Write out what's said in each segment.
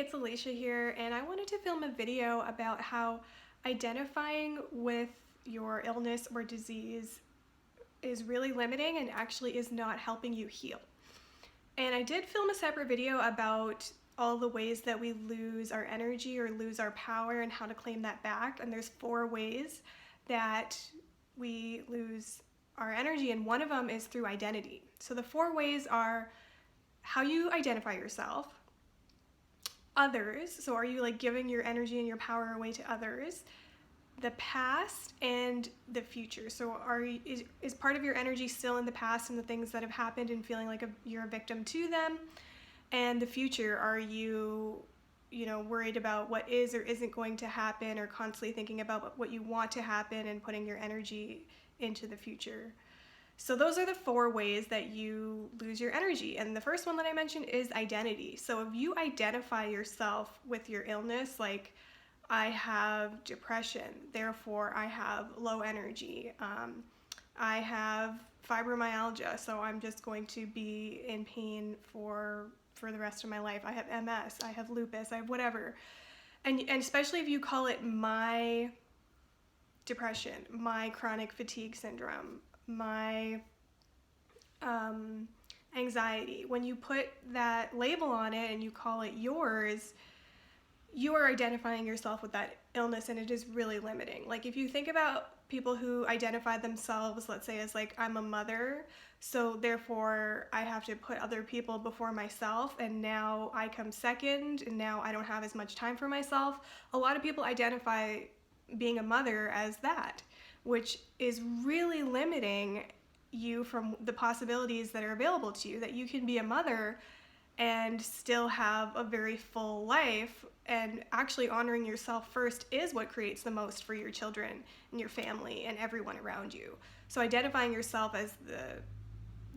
it's Alicia here, and I wanted to film a video about how identifying with your illness or disease is really limiting and actually is not helping you heal. And I did film a separate video about all the ways that we lose our energy or lose our power and how to claim that back. And there's 4 ways that we lose our energy, and one of them is through identity. So the 4 ways are how you identify yourself, others, so are you like giving your energy and your power away to others, the past, and the future. So is part of your energy still in the past and the things that have happened and feeling like you're a victim to them? And the future, are you worried about what is or isn't going to happen, or constantly thinking about what you want to happen and putting your energy into the future? So those are the 4 ways that you lose your energy. And the first one that I mentioned is identity. So if you identify yourself with your illness, like I have depression, therefore I have low energy. I have fibromyalgia, so I'm just going to be in pain for the rest of my life. I have MS, I have lupus, I have whatever. And especially if you call it my depression, my chronic fatigue syndrome, my anxiety, when you put that label on it and you call it yours, you are identifying yourself with that illness, and it is really limiting. Like if you think about people who identify themselves, let's say, as like, I'm a mother, so therefore I have to put other people before myself, and now I come second, and now I don't have as much time for myself. A lot of people identify being a mother as that, which is really limiting you from the possibilities that are available to you, that you can be a mother and still have a very full life. And actually honoring yourself first is what creates the most for your children and your family and everyone around you. So identifying yourself as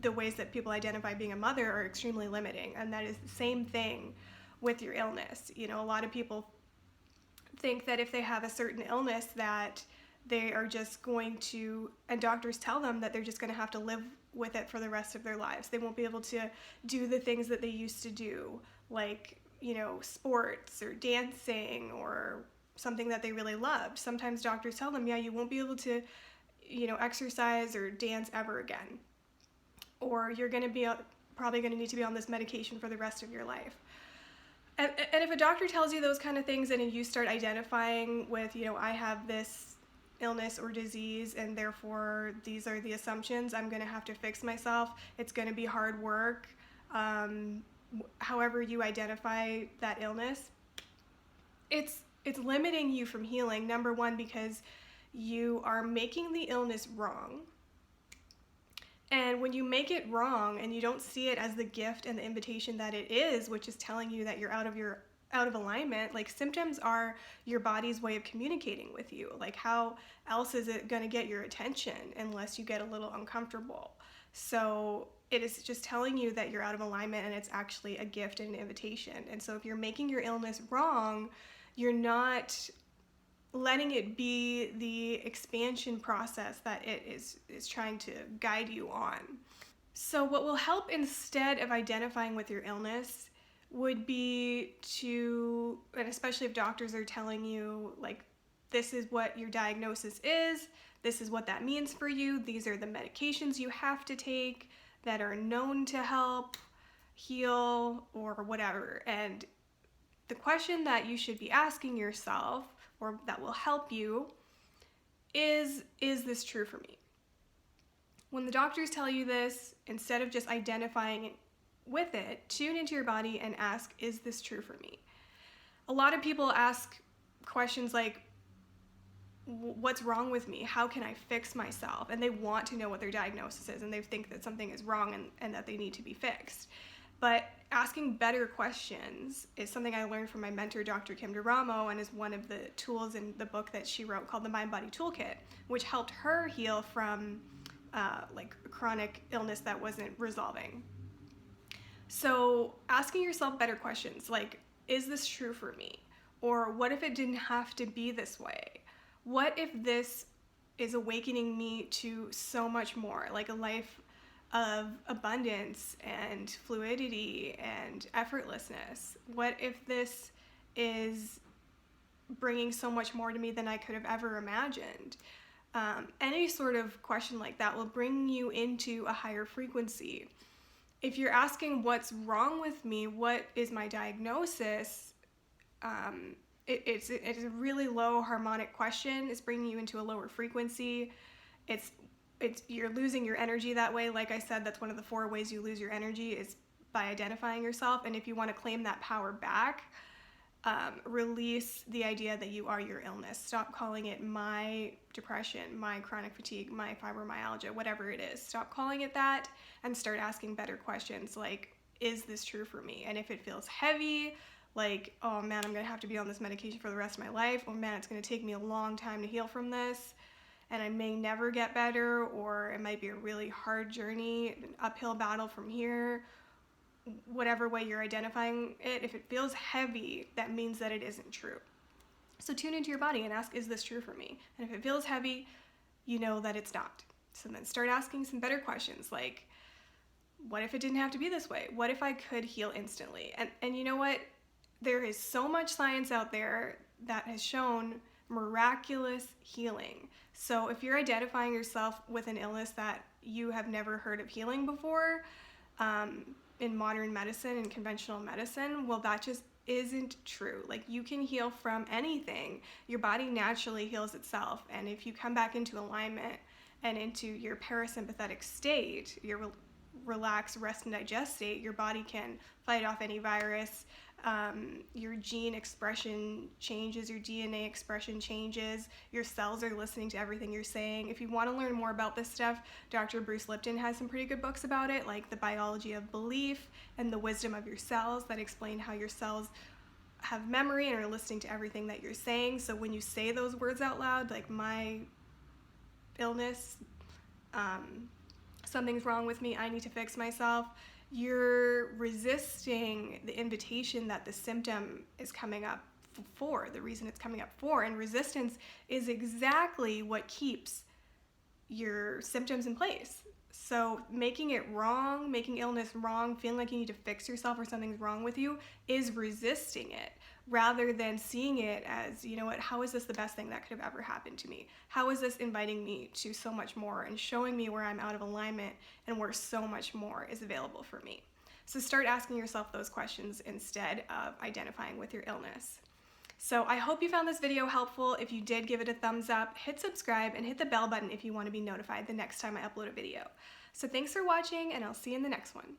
the ways that people identify being a mother are extremely limiting, and that is the same thing with your illness. A lot of people think that if they have a certain illness that they are just going to, and doctors tell them that they're just going to have to live with it for the rest of their lives. They won't be able to do the things that they used to do, like, sports or dancing or something that they really loved. Sometimes doctors tell them, yeah, you won't be able to, exercise or dance ever again. Or you're going to be probably going to need to be on this medication for the rest of your life. And if a doctor tells you those kind of things and you start identifying with, I have this illness or disease, and therefore these are the assumptions, I'm going to have to fix myself, it's going to be hard work, however you identify that illness, it's limiting you from healing. Number one, because you are making the illness wrong. And when you make it wrong and you don't see it as the gift and the invitation that it is, which is telling you that you're out of alignment, like symptoms are your body's way of communicating with you. Like how else is it going to get your attention unless you get a little uncomfortable? So it is just telling you that you're out of alignment, and it's actually a gift and an invitation. And so if you're making your illness wrong, you're not letting it be the expansion process that it is trying to guide you on. So what will help instead of identifying with your illness would be to, and especially if doctors are telling you, like, this is what your diagnosis is, this is what that means for you, these are the medications you have to take that are known to help heal or whatever. And the question that you should be asking yourself, or that will help you, is this true for me? When the doctors tell you this, instead of just identifying with it, tune into your body and ask, is this true for me? A lot of people ask questions like, what's wrong with me? How can I fix myself? And they want to know what their diagnosis is, and they think that something is wrong and that they need to be fixed. But asking better questions is something I learned from my mentor, Dr. Kim DeRamo, and is one of the tools in the book that she wrote called The Mind Body Toolkit, which helped her heal from like chronic illness that wasn't resolving. So asking yourself better questions like, is this true for me? Or what if it didn't have to be this way? What if this is awakening me to so much more, like a life of abundance and fluidity and effortlessness? What if this is bringing so much more to me than I could have ever imagined? Any sort of question like that will bring you into a higher frequency. If you're asking what's wrong with me, what is my diagnosis, it's a really low harmonic question. It's bringing you into a lower frequency. You're losing your energy that way. Like I said, that's one of the 4 ways you lose your energy is by identifying yourself. And if you want to claim that power back, release the idea that you are your illness. Stop calling it my depression, my chronic fatigue, my fibromyalgia, whatever it is. Stop calling it that and start asking better questions like, is this true for me? And if it feels heavy, like, oh man, I'm gonna have to be on this medication for the rest of my life. Oh man, it's gonna take me a long time to heal from this, and I may never get better, or it might be a really hard journey, an uphill battle from here. Whatever way you're identifying it, if it feels heavy, that means that it isn't true. So tune into your body and ask, is this true for me? And if it feels heavy, you know that it's not. So then start asking some better questions like, what if it didn't have to be this way? What if I could heal instantly? And you know what? There is so much science out there that has shown miraculous healing. So if you're identifying yourself with an illness that you have never heard of healing before, in modern medicine and conventional medicine, well, that just isn't true. Like, you can heal from anything. Your body naturally heals itself. And if you come back into alignment and into your parasympathetic state, your relax, rest, and digest state, your body can fight off any virus. Your gene expression changes, your DNA expression changes, your cells are listening to everything you're saying. If you want to learn more about this stuff, Dr. Bruce Lipton has some pretty good books about it, like The Biology of Belief and The Wisdom of Your Cells, that explain how your cells have memory and are listening to everything that you're saying. So when you say those words out loud, like my illness, something's wrong with me, I need to fix myself, you're resisting the invitation that the symptom is coming up for, the reason it's coming up for. And resistance is exactly what keeps your symptoms in place. So making it wrong, making illness wrong, feeling like you need to fix yourself or something's wrong with you is resisting it, rather than seeing it as, you know what, how is this the best thing that could have ever happened to me? How is this inviting me to so much more and showing me where I'm out of alignment and where so much more is available for me? So start asking yourself those questions instead of identifying with your illness. So I hope you found this video helpful. If you did, give it a thumbs up, hit subscribe, and hit the bell button if you want to be notified the next time I upload a video. So thanks for watching, and I'll see you in the next one.